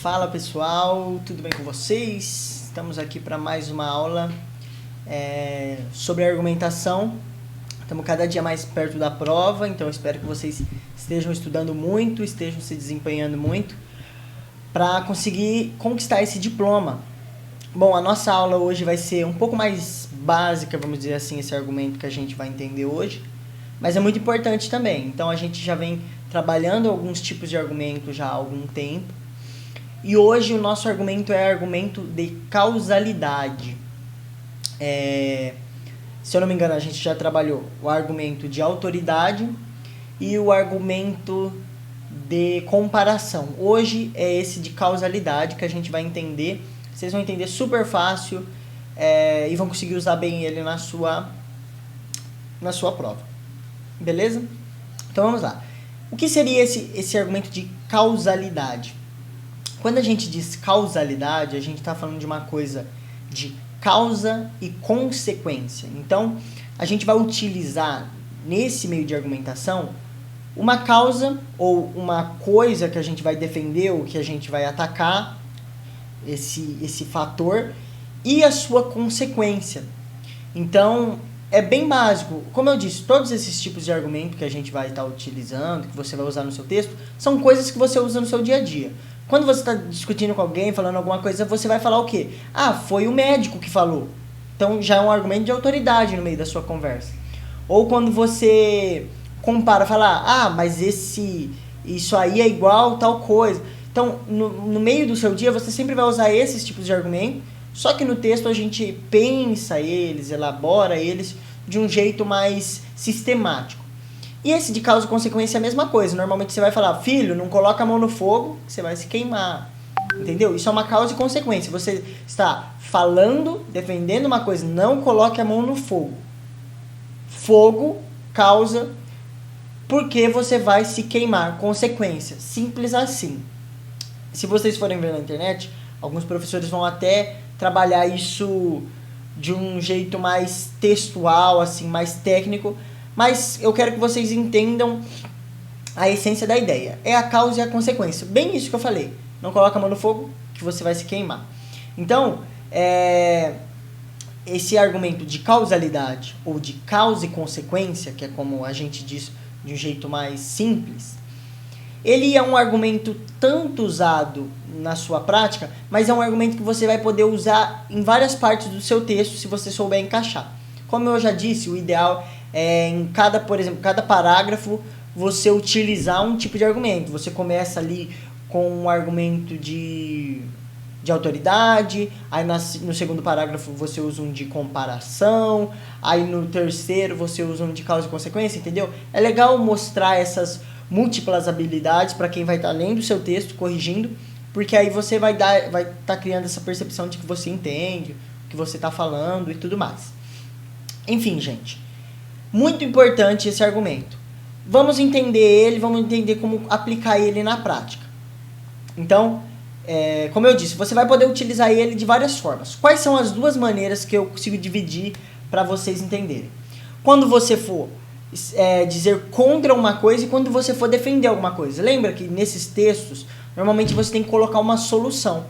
Fala pessoal, tudo bem com vocês? Estamos aqui para mais uma aula sobre argumentação. Estamos cada dia mais perto da prova, então eu espero que vocês estejam estudando muito, estejam se desempenhando muito para conseguir conquistar esse diploma. Bom, a nossa aula hoje vai ser um pouco mais básica, vamos dizer assim, esse argumento que a gente vai entender hoje, mas é muito importante também. Então a gente já vem trabalhando alguns tipos de argumento já há algum tempo. E hoje o nosso argumento é argumento de causalidade. Se eu não me engano, a gente já trabalhou o argumento de autoridade e o argumento de comparação. Hoje é esse de causalidade que a gente vai entender. Vocês vão entender super fácil e vão conseguir usar bem ele na sua prova. Beleza? Então vamos lá. O que seria esse argumento de causalidade? Quando a gente diz causalidade, a gente está falando de uma coisa de causa e consequência. Então, a gente vai utilizar nesse meio de argumentação uma causa ou uma coisa que a gente vai defender ou que a gente vai atacar, esse fator, e a sua consequência. Então, é bem básico. Como eu disse, todos esses tipos de argumento que a gente vai estar utilizando, que você vai usar no seu texto, são coisas que você usa no seu dia a dia. Quando você está discutindo com alguém, falando alguma coisa, você vai falar o quê? Ah, foi o médico que falou. Então, já é um argumento de autoridade no meio da sua conversa. Ou quando você compara, fala, mas isso aí é igual tal coisa. Então, no meio do seu dia, você sempre vai usar esses tipos de argumento, só que no texto a gente pensa eles, elabora eles de um jeito mais sistemático. E esse de causa e consequência é a mesma coisa. Normalmente você vai falar, filho, não coloca a mão no fogo, que você vai se queimar. Entendeu? Isso é uma causa e consequência. Você está falando, defendendo uma coisa, não coloque a mão no fogo. Fogo, causa, porque você vai se queimar. Consequência. Simples assim. Se vocês forem ver na internet, alguns professores vão até trabalhar isso de um jeito mais textual, assim, mais técnico, mas eu quero que vocês entendam a essência da ideia. É a causa e a consequência. Bem isso que eu falei. Não coloca a mão no fogo que você vai se queimar. Então, esse argumento de causalidade ou de causa e consequência, que é como a gente diz de um jeito mais simples, ele é um argumento tanto usado na sua prática, mas é um argumento que você vai poder usar em várias partes do seu texto se você souber encaixar. Como eu já disse, o ideal é em por exemplo, cada parágrafo você utilizar um tipo de argumento. Você começa ali com um argumento de autoridade, aí no segundo parágrafo você usa um de comparação, aí no terceiro você usa um de causa e consequência, entendeu? É legal mostrar essas múltiplas habilidades para quem vai estar lendo o seu texto, corrigindo, porque aí você vai estar criando essa percepção de que você entende o que você está falando e tudo mais. Enfim, gente, muito importante esse argumento. Vamos entender ele, vamos entender como aplicar ele na prática. Então, como eu disse, você vai poder utilizar ele de várias formas. Quais são as duas maneiras que eu consigo dividir para vocês entenderem? Quando você for dizer contra uma coisa e quando você for defender alguma coisa. Lembra que nesses textos, normalmente você tem que colocar uma solução.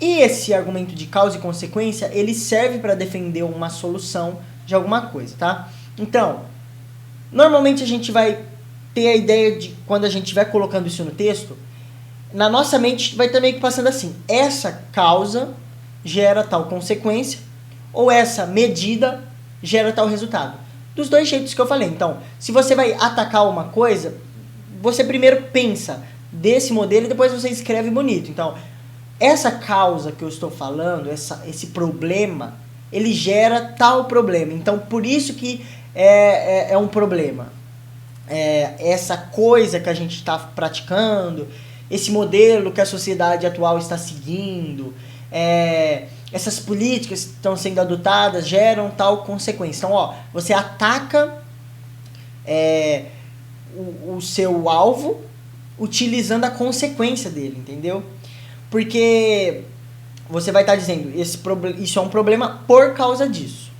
E esse argumento de causa e consequência, ele serve para defender uma solução de alguma coisa, tá? Então, normalmente a gente vai ter a ideia de, quando a gente estiver colocando isso no texto, na nossa mente vai estar meio que passando assim, essa causa gera tal consequência, ou essa medida gera tal resultado. Dos dois jeitos que eu falei. Então, se você vai atacar uma coisa, você primeiro pensa desse modelo e depois você escreve bonito. Então, essa causa que eu estou falando, esse problema, ele gera tal problema. Então, por isso que é um problema. Essa coisa que a gente está praticando, esse modelo que a sociedade atual está seguindo, essas políticas que estão sendo adotadas geram tal consequência. Então, você ataca o seu alvo utilizando a consequência dele, entendeu? Porque você vai estar dizendo, isso é um problema por causa disso.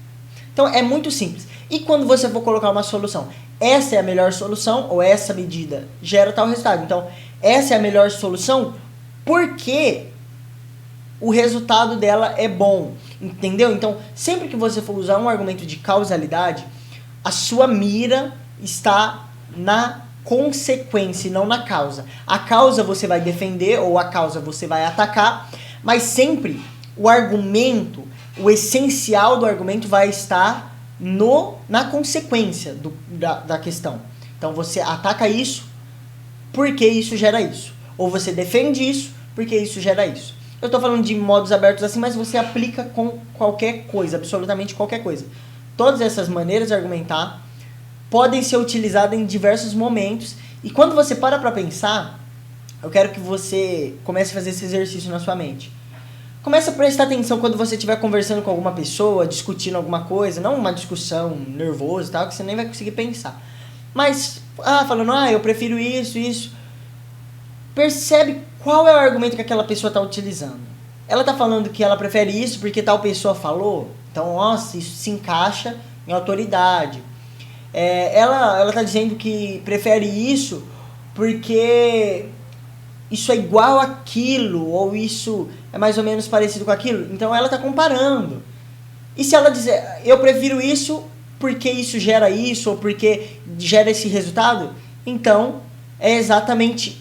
Então, é muito simples. E quando você for colocar uma solução? Essa é a melhor solução, ou essa medida gera tal resultado. Então, essa é a melhor solução porque o resultado dela é bom, entendeu? Então, sempre que você for usar um argumento de causalidade, a sua mira está na consequência e não na causa. A causa você vai defender ou a causa você vai atacar, mas sempre o argumento, o essencial do argumento vai estar na consequência da questão. Então, você ataca isso porque isso gera isso. Ou você defende isso porque isso gera isso. Eu estou falando de modos abertos assim, mas você aplica com qualquer coisa, absolutamente qualquer coisa. Todas essas maneiras de argumentar podem ser utilizadas em diversos momentos. E quando você para pensar, eu quero que você comece a fazer esse exercício na sua mente. Comece a prestar atenção quando você estiver conversando com alguma pessoa, discutindo alguma coisa, não uma discussão nervosa e tal, que você nem vai conseguir pensar. Mas, falando, eu prefiro isso. Percebe qual é o argumento que aquela pessoa está utilizando. Ela está falando que ela prefere isso porque tal pessoa falou. Então, nossa, isso se encaixa em autoridade. Ela está dizendo que prefere isso porque isso é igual àquilo, ou isso é mais ou menos parecido com aquilo. Então, ela está comparando. E se ela dizer, eu prefiro isso porque isso gera isso, ou porque gera esse resultado, então é exatamente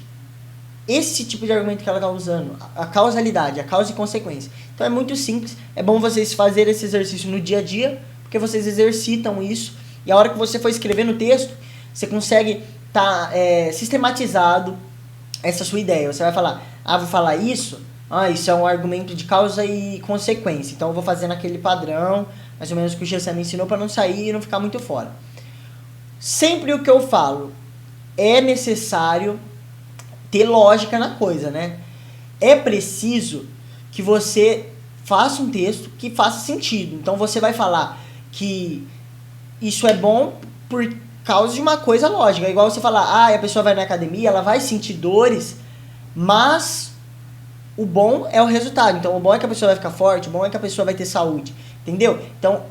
esse tipo de argumento que ela está usando, a causalidade, a causa e consequência. Então é muito simples, é bom vocês fazerem esse exercício no dia a dia, porque vocês exercitam isso, e a hora que você for escrever no texto, você consegue estar sistematizado essa sua ideia. Você vai falar, vou falar isso, isso é um argumento de causa e consequência, então eu vou fazer naquele padrão, mais ou menos que o Gessan me ensinou, para não sair e não ficar muito fora. Sempre o que eu falo é necessário ter lógica na coisa, né? É preciso que você faça um texto que faça sentido. Então você vai falar que isso é bom por causa de uma coisa lógica. É igual você falar, a pessoa vai na academia, ela vai sentir dores, mas o bom é o resultado. Então o bom é que a pessoa vai ficar forte, o bom é que a pessoa vai ter saúde. Entendeu? Então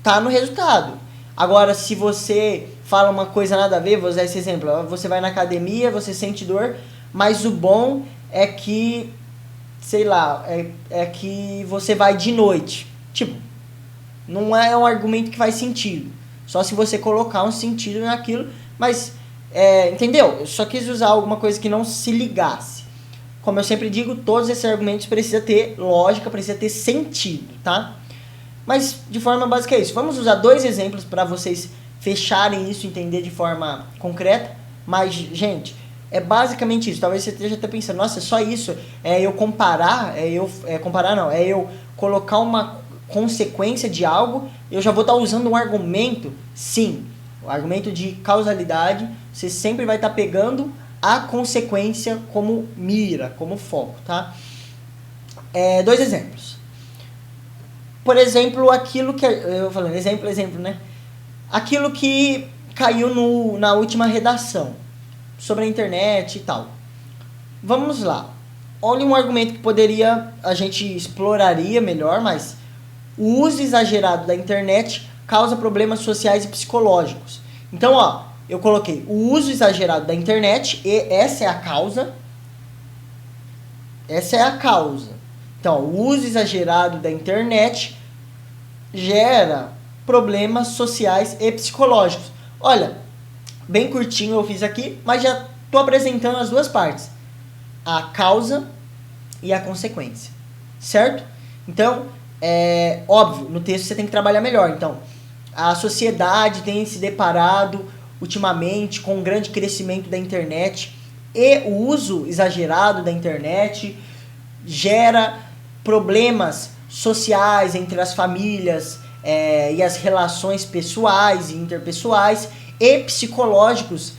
tá no resultado. Agora, se você fala uma coisa nada a ver, vou usar esse exemplo. Você vai na academia, você sente dor, mas o bom é que, sei lá, é que você vai de noite. Tipo, não é um argumento que faz sentido. Só se você colocar um sentido naquilo, mas, entendeu? Eu só quis usar alguma coisa que não se ligasse. Como eu sempre digo, todos esses argumentos precisam ter lógica, precisam ter sentido, tá? Mas, de forma básica é isso. Vamos usar 2 exemplos para vocês fecharem isso, entender de forma concreta. Mas, gente, é basicamente isso. Talvez você esteja até pensando, nossa, é só isso? Eu comparar? Comparar não. É eu colocar uma consequência de algo, eu já vou estar usando um argumento? Sim. O argumento de causalidade, você sempre vai estar pegando a consequência como mira, como foco, tá? 2 exemplos. Por exemplo, aquilo que... Eu falando exemplo, né? Aquilo que caiu na última redação sobre a internet e tal. Vamos lá. Olha um argumento que a gente exploraria melhor, mas o uso exagerado da internet causa problemas sociais e psicológicos. Então, eu coloquei o uso exagerado da internet e essa é a causa. Essa é a causa. Então, o uso exagerado da internet gera problemas sociais e psicológicos. Olha, bem curtinho eu fiz aqui, mas já estou apresentando as 2 partes. A causa e a consequência. Certo? Então, óbvio, no texto você tem que trabalhar melhor. Então, a sociedade tem se deparado ultimamente com um grande crescimento da internet e o uso exagerado da internet gera problemas sociais entre as famílias e as relações pessoais e interpessoais e psicológicos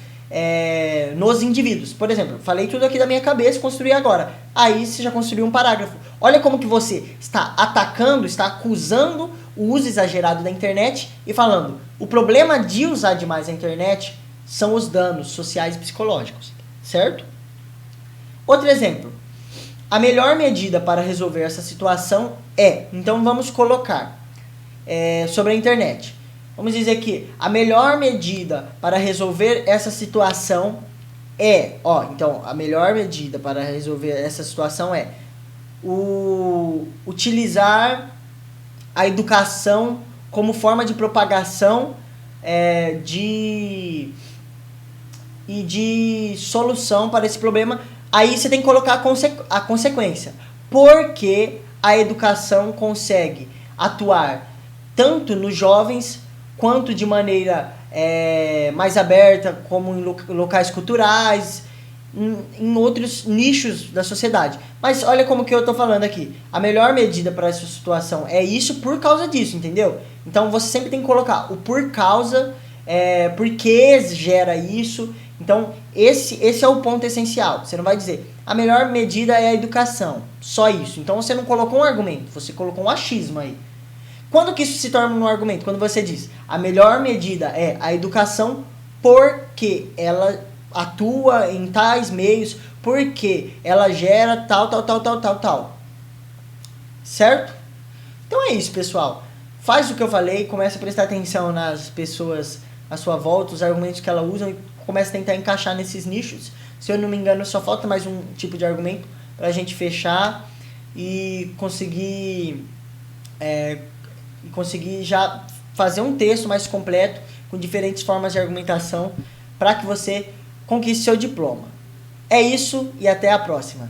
nos indivíduos. Por exemplo, falei tudo aqui da minha cabeça e construí agora. Aí você já construiu um parágrafo. Olha como que você está atacando, está acusando o uso exagerado da internet e falando, o problema de usar demais a internet são os danos sociais e psicológicos, certo? Outro exemplo. A melhor medida para resolver essa situação então vamos colocar sobre a internet. Vamos dizer que a melhor medida para resolver essa situação Então, a melhor medida para resolver essa situação é utilizar a educação como forma de propagação e de solução para esse problema. Aí você tem que colocar a consequência. Porque a educação consegue atuar tanto nos jovens quanto de maneira mais aberta, como em locais culturais, em outros nichos da sociedade. Mas olha como que eu tô falando aqui. A melhor medida para essa situação é isso por causa disso, entendeu? Então você sempre tem que colocar o por causa, por que gera isso. Então esse é o ponto essencial. Você não vai dizer a melhor medida é a educação, só isso. Então você não colocou um argumento, você colocou um achismo aí. Quando que isso se torna um argumento? Quando você diz a melhor medida é a educação porque ela atua em tais meios, porque ela gera tal. Certo? Então é isso, pessoal. Faz o que eu falei, começa a prestar atenção nas pessoas à sua volta, os argumentos que ela usam e começa a tentar encaixar nesses nichos. Se eu não me engano, só falta mais um tipo de argumento pra gente fechar e conseguir já fazer um texto mais completo com diferentes formas de argumentação para que você conquiste seu diploma. É isso e até a próxima.